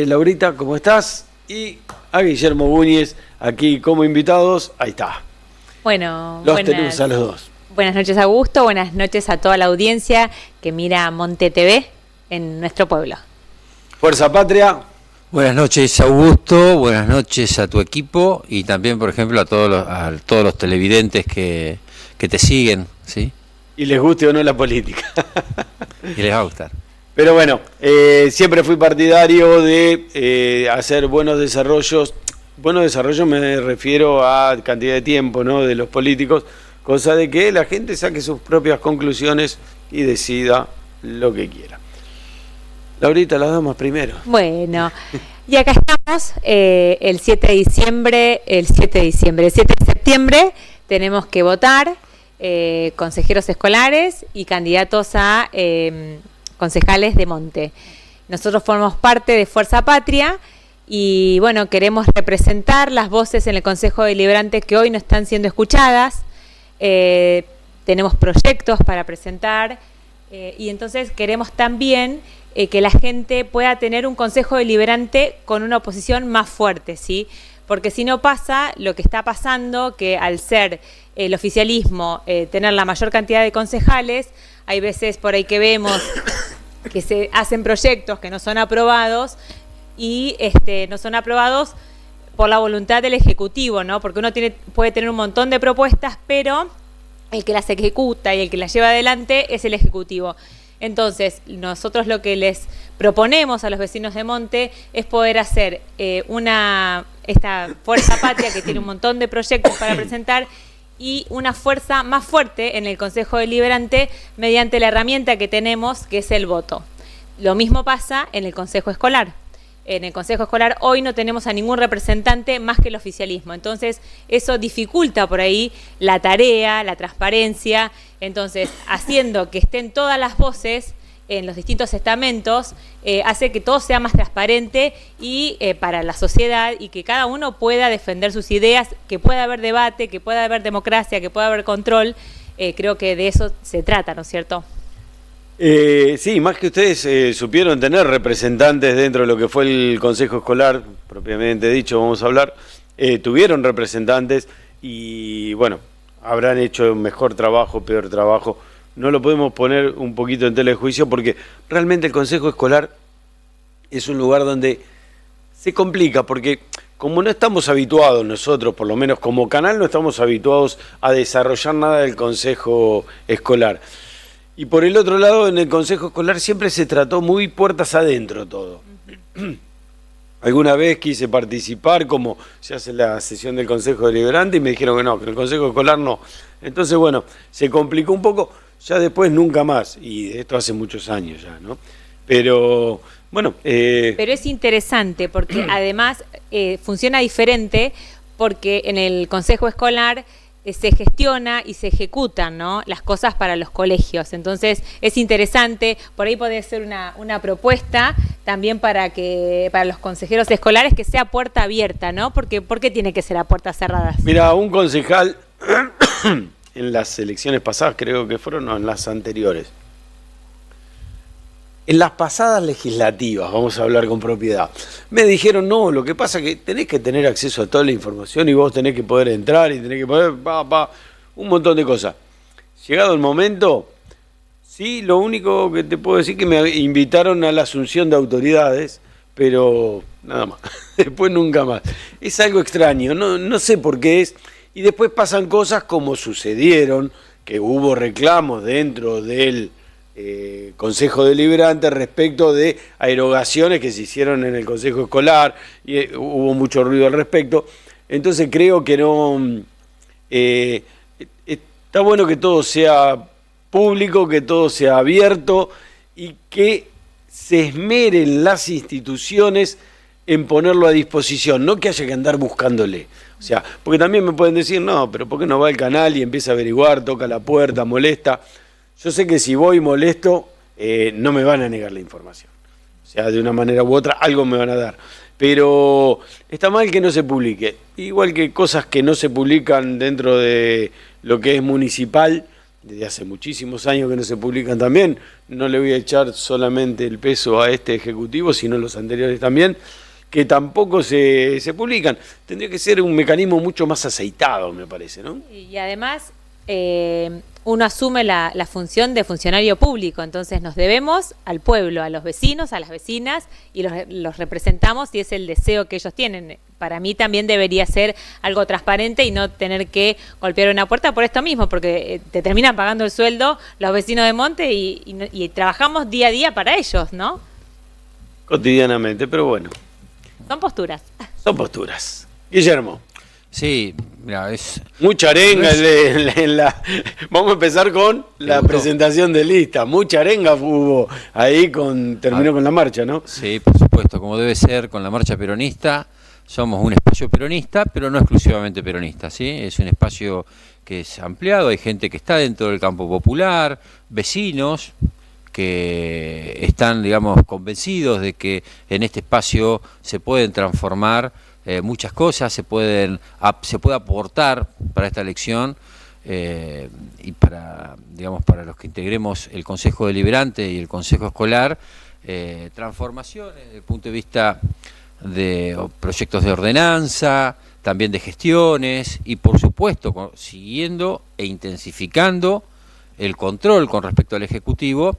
Laurita, ¿cómo estás? Y a Guillermo Buñez, aquí como invitados. Ahí está. Bueno, los tenemos a los dos. Buenas noches, Augusto. Buenas noches a toda la audiencia que mira Monte TV en nuestro pueblo. Fuerza Patria. Buenas noches, Augusto. Buenas noches a tu equipo y también, por ejemplo, a todos los televidentes que te siguen, ¿sí? Y les guste o no la política. Y les va a gustar. Pero bueno, siempre fui partidario de hacer buenos desarrollos. Buenos desarrollos me refiero a cantidad de tiempo, ¿no?, de los políticos, cosa de que la gente saque sus propias conclusiones y decida lo que quiera. Laurita, las damas primero. Bueno, y acá estamos el 7 de septiembre tenemos que votar consejeros escolares y candidatos a concejales de Monte. Nosotros formamos parte de Fuerza Patria y bueno, queremos representar las voces en el Consejo Deliberante que hoy no están siendo escuchadas. Tenemos proyectos para presentar y entonces queremos también que la gente pueda tener un Consejo Deliberante con una oposición más fuerte, ¿sí? Porque si no pasa lo que está pasando, que al ser el oficialismo tener la mayor cantidad de concejales, hay veces por ahí que vemos que se hacen proyectos que no son aprobados y no son aprobados por la voluntad del Ejecutivo, ¿no? Porque uno puede tener un montón de propuestas, pero el que las ejecuta y el que las lleva adelante es el Ejecutivo. Entonces, nosotros lo que les proponemos a los vecinos de Monte es poder hacer esta Fuerza Patria que tiene un montón de proyectos para presentar y una fuerza más fuerte en el Consejo Deliberante mediante la herramienta que tenemos, que es el voto. Lo mismo pasa en el Consejo Escolar. En el Consejo Escolar hoy no tenemos a ningún representante más que el oficialismo. Entonces, eso dificulta por ahí la tarea, la transparencia. Entonces, haciendo que estén todas las voces en los distintos estamentos, hace que todo sea más transparente y para la sociedad y que cada uno pueda defender sus ideas, que pueda haber debate, que pueda haber democracia, que pueda haber control. Creo que de eso se trata, ¿no es cierto? Sí, más que ustedes supieron tener representantes dentro de lo que fue el Consejo Escolar, propiamente dicho, vamos a hablar, tuvieron representantes y bueno, habrán hecho un mejor trabajo, peor trabajo. No lo podemos poner un poquito en tela de juicio porque realmente el Consejo Escolar es un lugar donde se complica, porque como no estamos habituados nosotros, por lo menos como canal, no estamos habituados a desarrollar nada del Consejo Escolar. Y por el otro lado, en el Consejo Escolar siempre se trató muy puertas adentro todo. Alguna vez quise participar, como se hace la sesión del Consejo Deliberante, y me dijeron que no, que en el Consejo Escolar no. Entonces, bueno, se complicó un poco, ya después nunca más, y esto hace muchos años ya, ¿no? Pero, bueno... Pero es interesante, porque además funciona diferente, porque en el Consejo Escolar se gestiona y se ejecutan, ¿no?, las cosas para los colegios. Entonces es interesante, por ahí puede ser una propuesta también para los consejeros escolares que sea puerta abierta, ¿no? Porque ¿por qué tiene que ser a puertas cerradas? Mira, un concejal en las elecciones pasadas, creo que fueron, no, en las anteriores, en las pasadas legislativas, vamos a hablar con propiedad, me dijeron, no, lo que pasa es que tenés que tener acceso a toda la información y vos tenés que poder entrar y tenés que poder, un montón de cosas. Llegado el momento, sí, lo único que te puedo decir es que me invitaron a la asunción de autoridades, pero nada más, después nunca más. Es algo extraño, no sé por qué es, y después pasan cosas como sucedieron, que hubo reclamos dentro del Consejo Deliberante respecto de erogaciones que se hicieron en el Consejo Escolar y hubo mucho ruido al respecto. Entonces creo que no está bueno que todo sea público, que todo sea abierto y que se esmeren las instituciones en ponerlo a disposición, no que haya que andar buscándole. O sea, porque también me pueden decir, no, pero ¿por qué no va al canal y empieza a averiguar, toca la puerta, molesta? Yo sé que si voy molesto, no me van a negar la información. O sea, de una manera u otra, algo me van a dar. Pero está mal que no se publique. Igual que cosas que no se publican dentro de lo que es municipal, desde hace muchísimos años que no se publican también. No le voy a echar solamente el peso a este ejecutivo, sino los anteriores también, que tampoco se publican. Tendría que ser un mecanismo mucho más aceitado, me parece, ¿no? Y además, uno asume la función de funcionario público, entonces nos debemos al pueblo, a los vecinos, a las vecinas, y los representamos, y es el deseo que ellos tienen. Para mí también debería ser algo transparente y no tener que golpear una puerta por esto mismo, porque te terminan pagando el sueldo los vecinos de Monte y trabajamos día a día para ellos, ¿no? Cotidianamente, pero bueno. Son posturas. Son posturas. Guillermo. Sí, mira, es... Mucha arenga Vamos a empezar con la presentación de lista. Mucha arenga hubo ahí, terminó con la marcha, ¿no? Sí, por supuesto, como debe ser con la marcha peronista. Somos un espacio peronista, pero no exclusivamente peronista, ¿sí? Es un espacio que es ampliado, hay gente que está dentro del campo popular, vecinos que están, digamos, convencidos de que en este espacio se pueden transformar muchas cosas, se puede aportar para esta elección y para, digamos, para los que integremos el Consejo Deliberante y el Consejo Escolar, transformaciones desde el punto de vista de proyectos de ordenanza, también de gestiones y por supuesto siguiendo e intensificando el control con respecto al Ejecutivo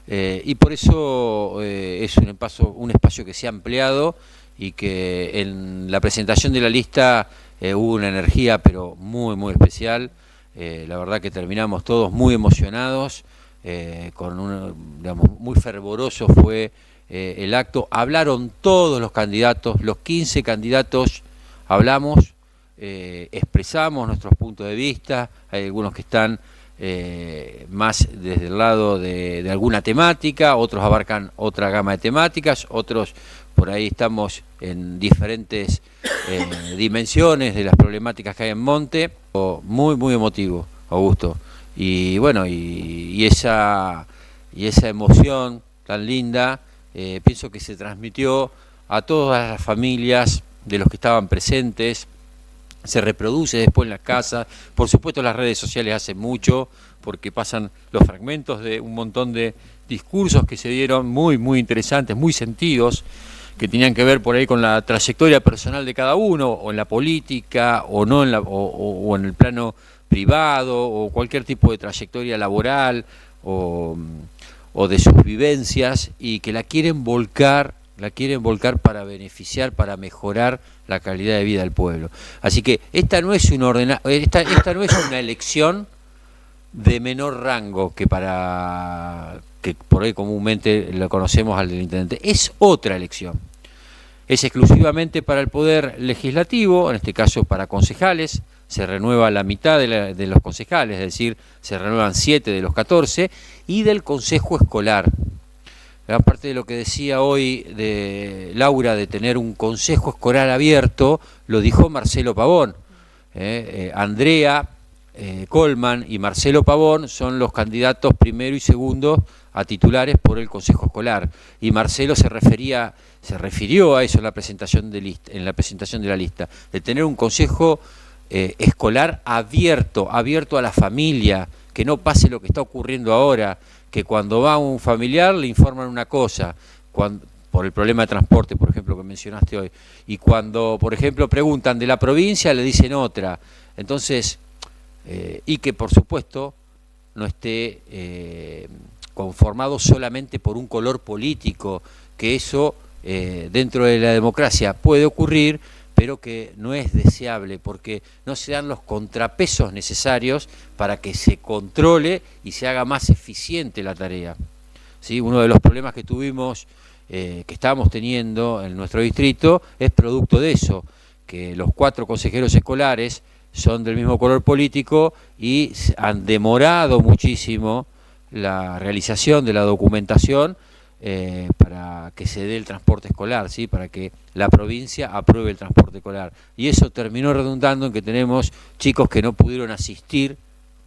y por eso es un espacio que se ha ampliado y que en la presentación de la lista hubo una energía pero muy muy especial, la verdad que terminamos todos muy emocionados, digamos, muy fervoroso fue el acto. Hablaron todos los candidatos, los 15 candidatos hablamos, expresamos nuestros puntos de vista, hay algunos que están más desde el lado de alguna temática, otros abarcan otra gama de temáticas, otros por ahí estamos en diferentes dimensiones de las problemáticas que hay en Monte. Muy muy emotivo, Augusto, y bueno, y esa emoción tan linda pienso que se transmitió a todas las familias de los que estaban presentes, se reproduce después en las casas, por supuesto las redes sociales hacen mucho, porque pasan los fragmentos de un montón de discursos que se dieron muy muy interesantes, muy sentidos, que tenían que ver por ahí con la trayectoria personal de cada uno, o en la política, o no o en el plano privado, o cualquier tipo de trayectoria laboral, o de sus vivencias, y que la quieren volcar para beneficiar, para mejorar la calidad de vida del pueblo. Así que esta no es esta no es una elección de menor rango que por ahí comúnmente lo conocemos al del intendente, es otra elección. Es exclusivamente para el poder legislativo, en este caso para concejales, se renueva la mitad de los concejales, es decir, se renuevan 7 de los 14, y del Consejo Escolar. Gran parte de lo que decía hoy de Laura de tener un Consejo Escolar abierto, lo dijo Marcelo Pavón. Andrea Colman y Marcelo Pavón son los candidatos primero y segundo a titulares por el Consejo Escolar, y Marcelo se refirió a eso en la presentación de la lista, de tener un consejo escolar abierto a la familia, que no pase lo que está ocurriendo ahora, que cuando va un familiar le informan una cosa, por el problema de transporte, por ejemplo, que mencionaste hoy, y cuando, por ejemplo, preguntan de la provincia le dicen otra. Entonces, y que por supuesto no esté conformado solamente por un color político, que eso dentro de la democracia puede ocurrir, pero que no es deseable porque no se dan los contrapesos necesarios para que se controle y se haga más eficiente la tarea. ¿Sí? Uno de los problemas que tuvimos, que estábamos teniendo en nuestro distrito, es producto de eso, que los 4 consejeros escolares son del mismo color político y han demorado muchísimo la realización de la documentación para que se dé el transporte escolar, ¿sí? Para que la provincia apruebe el transporte escolar. Y eso terminó redundando en que tenemos chicos que no pudieron asistir,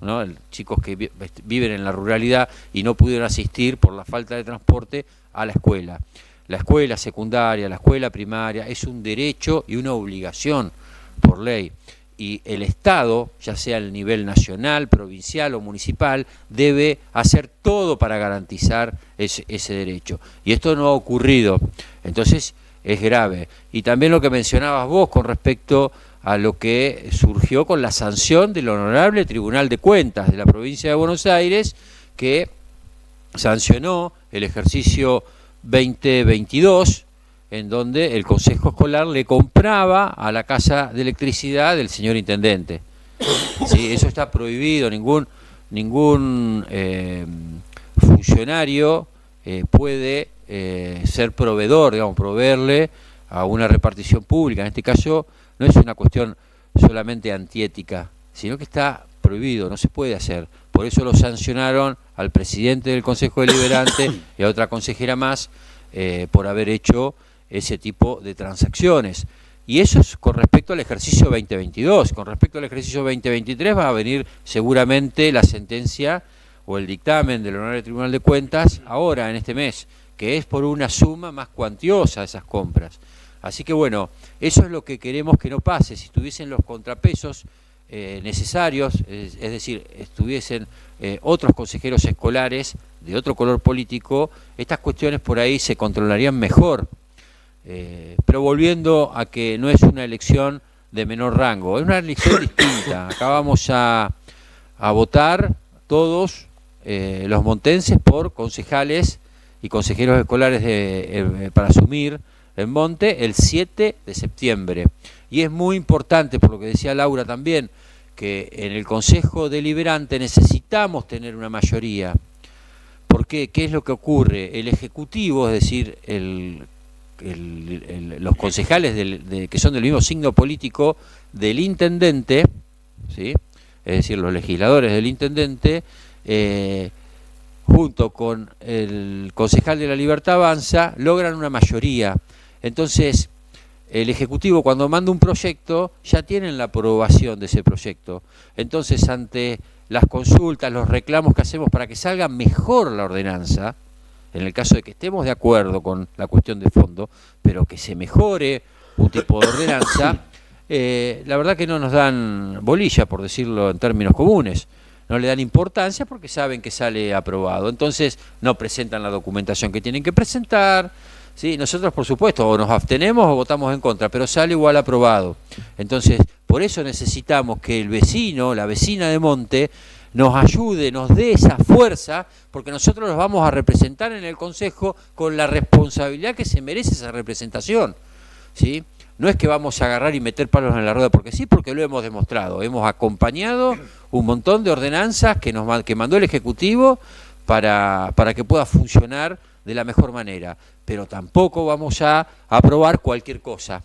¿no? Chicos que viven en la ruralidad y no pudieron asistir por la falta de transporte a la escuela. La escuela secundaria, la escuela primaria es un derecho y una obligación por ley. y el Estado, ya sea el nivel nacional, provincial o municipal, debe hacer todo para garantizar ese derecho. Y esto no ha ocurrido, entonces es grave. Y también lo que mencionabas vos con respecto a lo que surgió con la sanción del Honorable Tribunal de Cuentas de la provincia de Buenos Aires, que sancionó el ejercicio 2022, en donde el Consejo Escolar le compraba a la Casa de Electricidad del señor Intendente. ¿Sí? Eso está prohibido, ningún funcionario puede ser proveedor, digamos, proveerle a una repartición pública. En este caso no es una cuestión solamente antiética, sino que está prohibido, no se puede hacer. Por eso lo sancionaron al presidente del Consejo Deliberante y a otra consejera más por haber hecho ese tipo de transacciones. Y eso es con respecto al ejercicio 2022. Con respecto al ejercicio 2023 va a venir seguramente la sentencia o el dictamen del Honorable Tribunal de Cuentas ahora, en este mes, que es por una suma más cuantiosa de esas compras. Así que bueno, eso es lo que queremos que no pase. Si tuviesen los contrapesos necesarios, es decir, estuviesen otros consejeros escolares de otro color político, estas cuestiones por ahí se controlarían mejor. Pero volviendo a que no es una elección de menor rango, es una elección distinta. Acá vamos a votar todos los montenses por concejales y consejeros escolares para asumir en Monte el 7 de septiembre. Y es muy importante, por lo que decía Laura también, que en el Consejo Deliberante necesitamos tener una mayoría. ¿Por qué? ¿Qué es lo que ocurre? El Ejecutivo, es decir, los concejales que son del mismo signo político del intendente, ¿sí? Es decir, los legisladores del intendente, junto con el concejal de La Libertad Avanza, logran una mayoría. Entonces, el Ejecutivo cuando manda un proyecto, ya tienen la aprobación de ese proyecto. Entonces, ante las consultas, los reclamos que hacemos para que salga mejor la ordenanza, en el caso de que estemos de acuerdo con la cuestión de fondo, pero que se mejore un tipo de ordenanza, la verdad que no nos dan bolilla, por decirlo en términos comunes. No le dan importancia porque saben que sale aprobado. Entonces no presentan la documentación que tienen que presentar. ¿Sí? Nosotros, por supuesto, o nos abstenemos o votamos en contra, pero sale igual aprobado. Entonces, por eso necesitamos que el vecino, la vecina de Monte, nos ayude, nos dé esa fuerza, porque nosotros los vamos a representar en el Consejo con la responsabilidad que se merece esa representación. ¿Sí? No es que vamos a agarrar y meter palos en la rueda porque sí, porque lo hemos demostrado. Hemos acompañado un montón de ordenanzas que mandó el Ejecutivo para que pueda funcionar de la mejor manera. Pero tampoco vamos a aprobar cualquier cosa.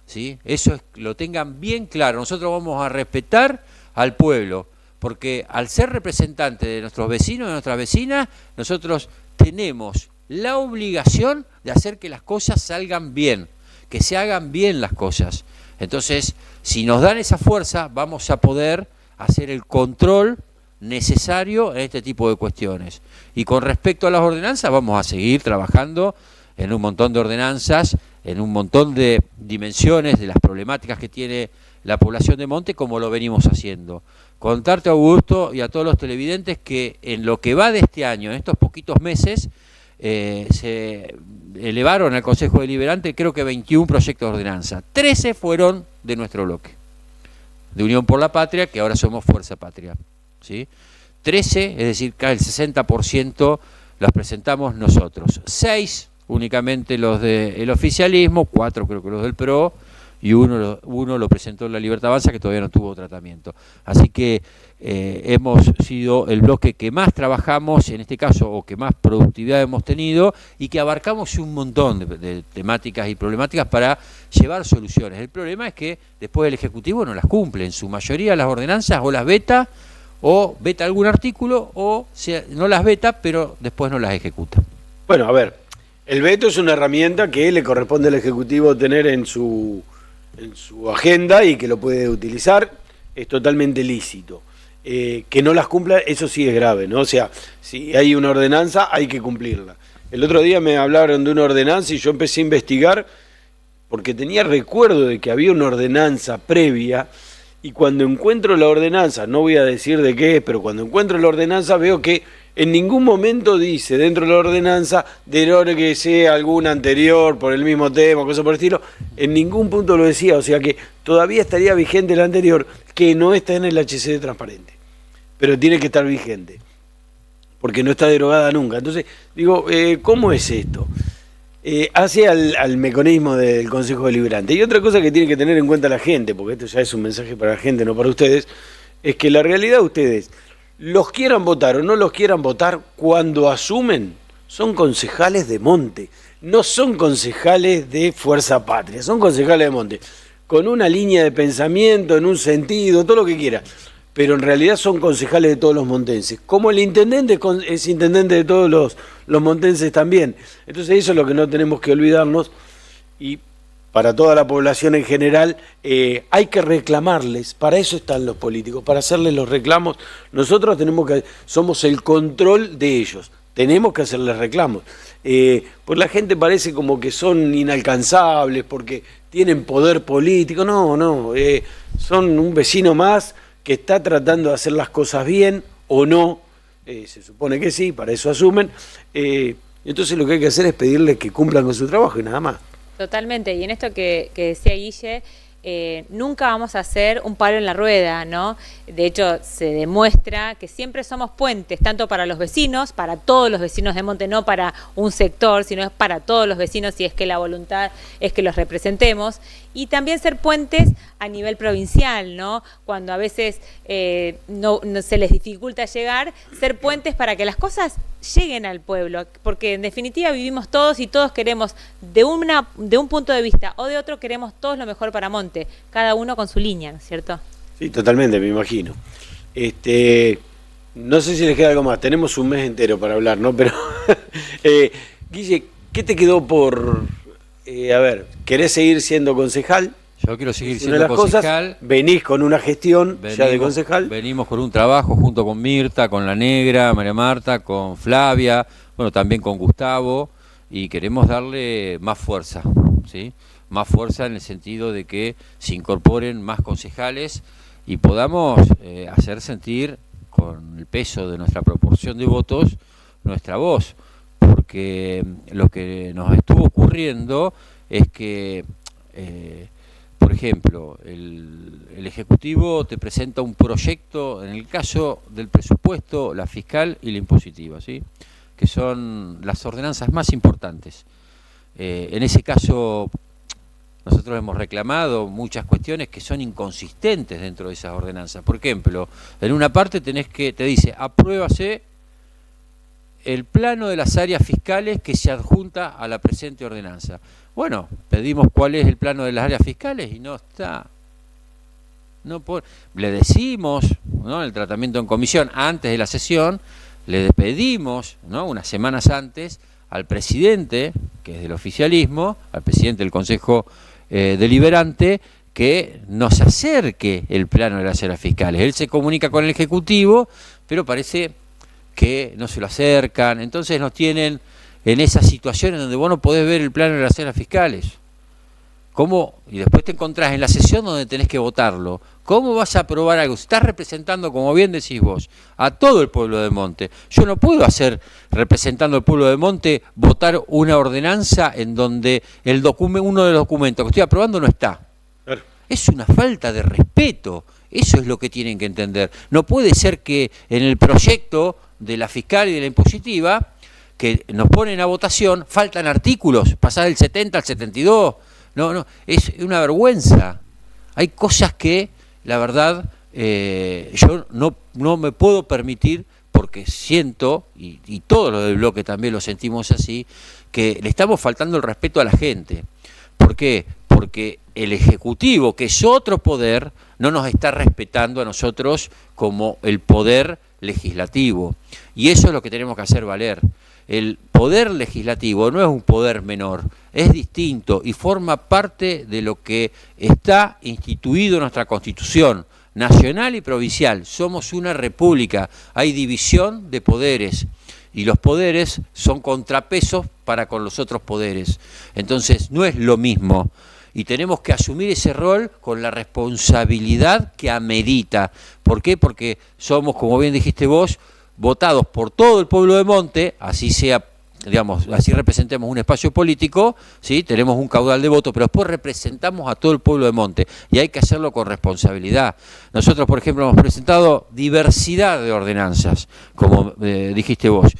¿Sí? Eso lo tengan bien claro. Nosotros vamos a respetar al pueblo, porque al ser representantes de nuestros vecinos, de nuestras vecinas, nosotros tenemos la obligación de hacer que las cosas salgan bien, que se hagan bien las cosas. Entonces, si nos dan esa fuerza, vamos a poder hacer el control necesario en este tipo de cuestiones. Y con respecto a las ordenanzas, vamos a seguir trabajando en un montón de ordenanzas, en un montón de dimensiones de las problemáticas que tiene la población de Monte, como lo venimos haciendo. Contarte, Augusto, y a todos los televidentes que en lo que va de este año, en estos poquitos meses, se elevaron al Consejo Deliberante creo que 21 proyectos de ordenanza. 13 fueron de nuestro bloque, de Unión por la Patria, que ahora somos Fuerza Patria. ¿Sí? 13, es decir, casi el 60% las presentamos nosotros. 6 únicamente los del oficialismo, 4 creo que los del PRO, y uno lo presentó en La Libertad Avanza, que todavía no tuvo tratamiento. Así que hemos sido el bloque que más trabajamos, en este caso, o que más productividad hemos tenido, y que abarcamos un montón de temáticas y problemáticas para llevar soluciones. El problema es que después el Ejecutivo no las cumple, en su mayoría las ordenanzas o las veta, o veta algún artículo, o no las veta, pero después no las ejecuta. Bueno, a ver, el veto es una herramienta que le corresponde al Ejecutivo tener en su agenda y que lo puede utilizar, es totalmente lícito. Que no las cumpla, eso sí es grave, ¿no? O sea, si hay una ordenanza, hay que cumplirla. El otro día me hablaron de una ordenanza y yo empecé a investigar porque tenía recuerdo de que había una ordenanza previa y cuando encuentro la ordenanza, no voy a decir de qué es, pero cuando encuentro la ordenanza veo que en ningún momento dice dentro de la ordenanza deróguese alguna anterior por el mismo tema, cosas por el estilo, en ningún punto lo decía, o sea que todavía estaría vigente la anterior, que no está en el HCD transparente, pero tiene que estar vigente, porque no está derogada nunca. Entonces, digo, ¿cómo es esto? Hace al mecanismo del Consejo Deliberante. Y otra cosa que tiene que tener en cuenta la gente, porque esto ya es un mensaje para la gente, no para ustedes, es que la realidad de ustedes, los quieran votar o no los quieran votar, cuando asumen, son concejales de monte, no son concejales de Fuerza Patria, son concejales de monte, con una línea de pensamiento, en un sentido, todo lo que quiera, pero en realidad son concejales de todos los montenses, como el intendente es intendente de todos los montenses también. Entonces eso es lo que no tenemos que olvidarnos, y para toda la población en general, hay que reclamarles, para eso están los políticos, para hacerles los reclamos. Nosotros somos el control de ellos, tenemos que hacerles reclamos. Pues la gente parece como que son inalcanzables porque tienen poder político, no, son un vecino más que está tratando de hacer las cosas bien o no, se supone que sí, para eso asumen, entonces lo que hay que hacer es pedirles que cumplan con su trabajo y nada más. Totalmente, y en esto que decía Guille, nunca vamos a hacer un palo en la rueda, ¿no? De hecho, se demuestra que siempre somos puentes, tanto para los vecinos, para todos los vecinos de Monte, no para un sector, sino es para todos los vecinos, si es que la voluntad es que los representemos, y también ser puentes a nivel provincial, ¿no? Cuando a veces no se les dificulta llegar, ser puentes para que las cosas lleguen al pueblo, porque en definitiva vivimos todos y todos queremos, de un punto de vista o de otro, queremos todos lo mejor para Monte, cada uno con su línea, ¿no es cierto? Sí, totalmente, me imagino. No sé si les queda algo más, tenemos un mes entero para hablar, ¿no? Pero, Guille, ¿qué te quedó por... a ver, ¿querés seguir siendo concejal? Yo quiero seguir siendo concejal. Venís con una gestión ya de concejal. Venimos con un trabajo junto con Mirta, con la Negra, María Marta, con Flavia, bueno, también con Gustavo, y queremos darle más fuerza, ¿sí? Más fuerza en el sentido de que se incorporen más concejales y podamos hacer sentir con el peso de nuestra proporción de votos nuestra voz, porque lo que nos estuvo ocurriendo es que, por ejemplo, el Ejecutivo te presenta un proyecto, en el caso del presupuesto, la fiscal y la impositiva, ¿sí? Que son las ordenanzas más importantes. En ese caso, nosotros hemos reclamado muchas cuestiones que son inconsistentes dentro de esas ordenanzas. Por ejemplo, en una parte te dice, apruébase el plano de las áreas fiscales que se adjunta a la presente ordenanza. Bueno, pedimos cuál es el plano de las áreas fiscales y no está. Le decimos, ¿no?, en el tratamiento en comisión antes de la sesión, le pedimos, ¿no?, unas semanas antes al presidente, que es del oficialismo, al presidente del Consejo Deliberante, que nos acerque el plano de las áreas fiscales. Él se comunica con el Ejecutivo, pero parece que no se lo acercan, entonces nos tienen en esas situaciones donde vos no podés ver el plano de las áreas fiscales. ¿Cómo? Y después te encontrás en la sesión donde tenés que votarlo. ¿Cómo vas a aprobar algo? Estás representando, como bien decís vos, a todo el pueblo de Monte. Yo no puedo representando al pueblo de Monte, votar una ordenanza en donde uno de los documentos que estoy aprobando no está. Claro. Es una falta de respeto. Eso es lo que tienen que entender. No puede ser que en el proyecto de la fiscal y de la impositiva, que nos ponen a votación, faltan artículos, pasar del 70 al 72. No, es una vergüenza. Hay cosas que, la verdad, yo no me puedo permitir, porque siento, y todos los del bloque también lo sentimos así, que le estamos faltando el respeto a la gente. ¿Por qué? Porque el Ejecutivo, que es otro poder, no nos está respetando a nosotros como el poder legislativo. Y eso es lo que tenemos que hacer valer. El poder legislativo no es un poder menor, es distinto y forma parte de lo que está instituido en nuestra Constitución nacional y provincial. Somos una república, hay división de poderes y los poderes son contrapesos para con los otros poderes. Entonces no es lo mismo y tenemos que asumir ese rol con la responsabilidad que amerita. ¿Por qué? Porque somos, como bien dijiste vos, votados por todo el pueblo de Monte, así sea, digamos, así representemos un espacio político, ¿sí? Tenemos un caudal de votos, pero después representamos a todo el pueblo de Monte y hay que hacerlo con responsabilidad. Nosotros, por ejemplo, hemos presentado diversidad de ordenanzas, como dijiste vos.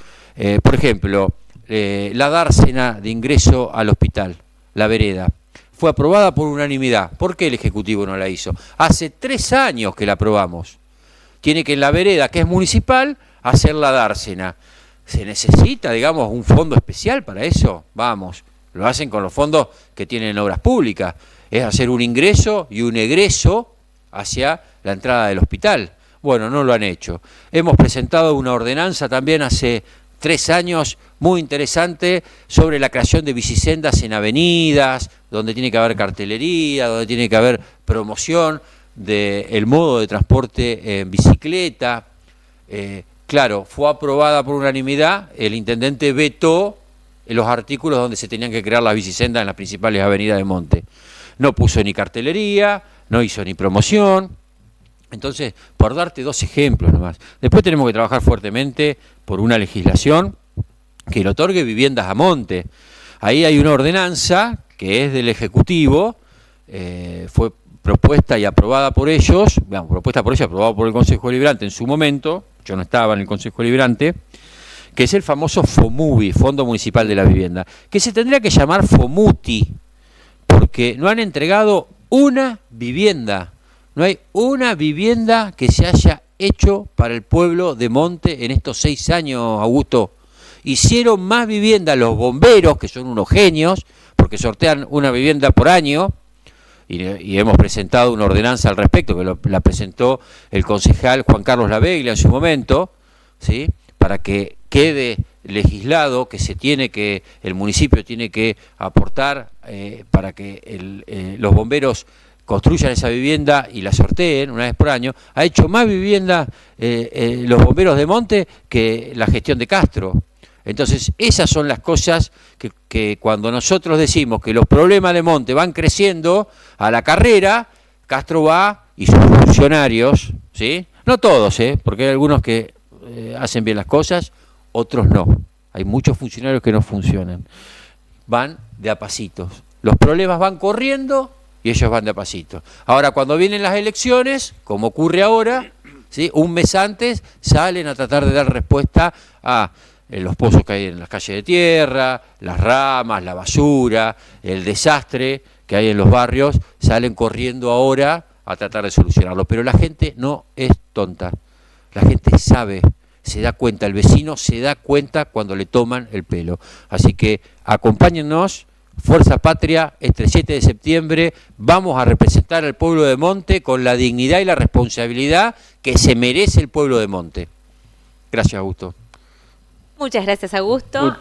Por ejemplo, la dársena de ingreso al hospital, la vereda, fue aprobada por unanimidad. ¿Por qué el Ejecutivo no la hizo? Hace 3 años que la aprobamos. Tiene que en la vereda, que es municipal, hacer la dársena. ¿Se necesita, digamos, un fondo especial para eso? Vamos, lo hacen con los fondos que tienen obras públicas. Es hacer un ingreso y un egreso hacia la entrada del hospital. Bueno, no lo han hecho. Hemos presentado una ordenanza también hace 3 años muy interesante sobre la creación de bicisendas en avenidas, donde tiene que haber cartelería, donde tiene que haber promoción del modo de transporte en bicicleta. Claro, fue aprobada por unanimidad, el intendente vetó los artículos donde se tenían que crear las bicisendas en las principales avenidas de Monte. No puso ni cartelería, no hizo ni promoción. Entonces, por darte 2 ejemplos nomás. Después tenemos que trabajar fuertemente por una legislación que le otorgue viviendas a Monte. Ahí hay una ordenanza que es del Ejecutivo, fue propuesta y aprobada por ellos, aprobada por el Consejo Deliberante en su momento, yo no estaba en el Consejo Deliberante, que es el famoso FOMUVI, Fondo Municipal de la Vivienda, que se tendría que llamar FOMUTI, porque no han entregado una vivienda. No hay una vivienda que se haya hecho para el pueblo de Monte en estos 6 años, Augusto. Hicieron más viviendas los bomberos, que son unos genios, porque sortean una vivienda por año, y hemos presentado una ordenanza al respecto, que la presentó el concejal Juan Carlos Laveglia en su momento, ¿sí? Para que quede legislado que el municipio tiene que aportar para que los bomberos construyan esa vivienda y la sorteen una vez por año. Ha hecho más vivienda los bomberos de Monte que la gestión de Castro. Entonces, esas son las cosas que cuando nosotros decimos que los problemas de Monte van creciendo a la carrera, Castro va y sus funcionarios, ¿sí? No todos, porque hay algunos que hacen bien las cosas, otros no. Hay muchos funcionarios que no funcionan. Van de a pasitos. Los problemas van corriendo y ellos van de a pasitos. Ahora, cuando vienen las elecciones, como ocurre ahora, ¿sí? Un mes antes salen a tratar de dar respuesta a los pozos que hay en las calles de tierra, las ramas, la basura, el desastre que hay en los barrios, salen corriendo ahora a tratar de solucionarlo. Pero la gente no es tonta, la gente sabe, se da cuenta, el vecino se da cuenta cuando le toman el pelo. Así que acompáñennos, Fuerza Patria, este 7 de septiembre, vamos a representar al pueblo de Monte con la dignidad y la responsabilidad que se merece el pueblo de Monte. Gracias, Augusto. Muchas gracias, Augusto.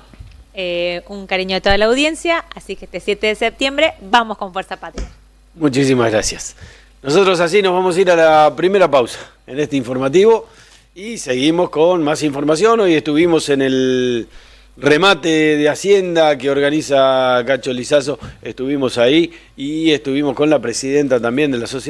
Un cariño a toda la audiencia, así que este 7 de septiembre vamos con Fuerza Patria. Muchísimas gracias. Nosotros así nos vamos a ir a la primera pausa en este informativo y seguimos con más información. Hoy estuvimos en el remate de Hacienda que organiza Cacho Lizazo, estuvimos ahí y estuvimos con la presidenta también de la sociedad.